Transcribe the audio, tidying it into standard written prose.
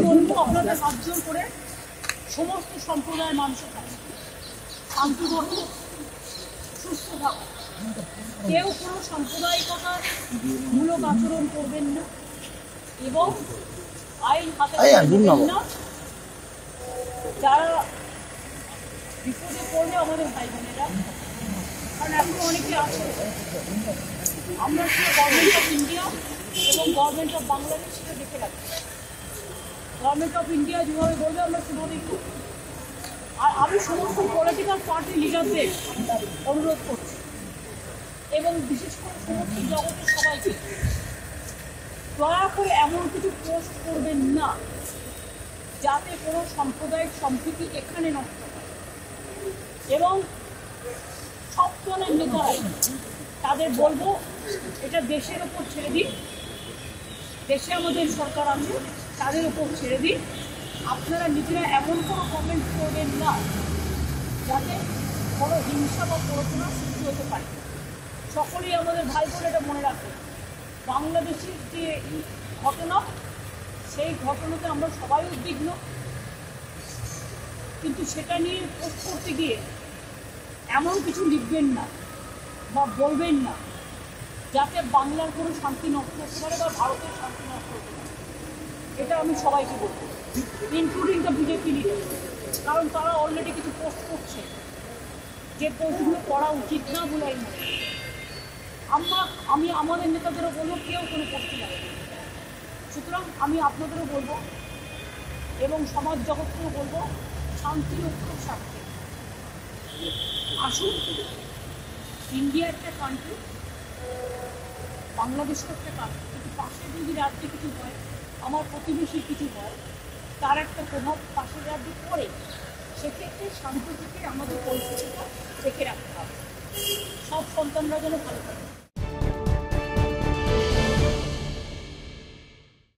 বলবো আপনাদের হাত জোর করে সমস্ত সম্প্রদায়ের মানুষের কাছে শান্তি থাকুন, সুস্থ থাকুন, কেউ কোনো সাম্প্রদায়িকতার মূলক আচরণ করবেন না এবং আইন হাতে নেবেন না। যারা বিপদে পড়বে আমাদের ভাই বোনেরা, কারণ এখন অনেকে আছে, আমরা সেটা গভর্নমেন্ট অফ ইন্ডিয়া এবং গভর্নমেন্ট অফ বাংলাদেশ সেটা দেখে রাখি। গভর্নমেন্ট অফ ইন্ডিয়া যেভাবে বলবে আমরা সেভাবেই করব। আর আমি সমস্ত পলিটিক্যাল পার্টি লিডারদের অনুরোধ করছি এবং বিশেষ করে সমস্ত জগতের সবাইকে, দয়া করে এমন কিছু পোস্ট করবেন না যাতে কোনো সাম্প্রদায়িক সম্প্রীতি এখানে নষ্ট হয়। এবং সব দলের নেতারাই তাদের বলবো এটা দেশের ওপর ছেড়ে দিন, দেশে আমাদের সরকার আছে তাদের ওপর ছেড়ে দিন। আপনারা নিজেরা এমন কোনো কমেন্ট করবেন না যাতে কোনো হিংসা বা প্ররোচনা সৃষ্টি হতে পারে। সকলেই আমাদের ভাই বোন এটা মনে রাখবেন, বাংলাদেশের যে ঘটনা সেই ঘটনাতে আমরা সবাই উদ্বিগ্ন, কিন্তু সেটা নিয়ে পোস্ট করতে গিয়ে এমন কিছু লিখবেন না বা বলবেন না যাতে বাংলার কোনো শান্তি নষ্ট হতে পারে বা ভারতের শান্তি নষ্ট হতে পারে। এটা আমি সবাইকে বলবো, ইনক্লুডিং দ্য বিজেপি লিডার, কারণ তারা অলরেডি কিছু পোস্ট করছে যে পোস্টগুলো করা উচিত না বলে আমি আমাদের নেতাদেরও বলবো কেউ কোনো পোস্টে যাবে। সুতরাং আমি আপনাদেরও বলবো এবং সমাজ জগৎকেও বলবো শান্তি রক্ষার স্বার্থে আসুন। ইন্ডিয়া একটা কান্ট্রি, বাংলাদেশও একটা কান্ট্রি, কিন্তু পাশে যদি রাজ্যে কিছু হয়, আমার প্রতিবেশী কিছু হয়, তার একটা প্রভাব পাশের রাজ্যে পড়ে। সেক্ষেত্রে শান্তি থেকে আমাদের পরিস্থিতিটা দেখে রাখতে হবে, সব সন্তানরা যেন ভালো থাকে।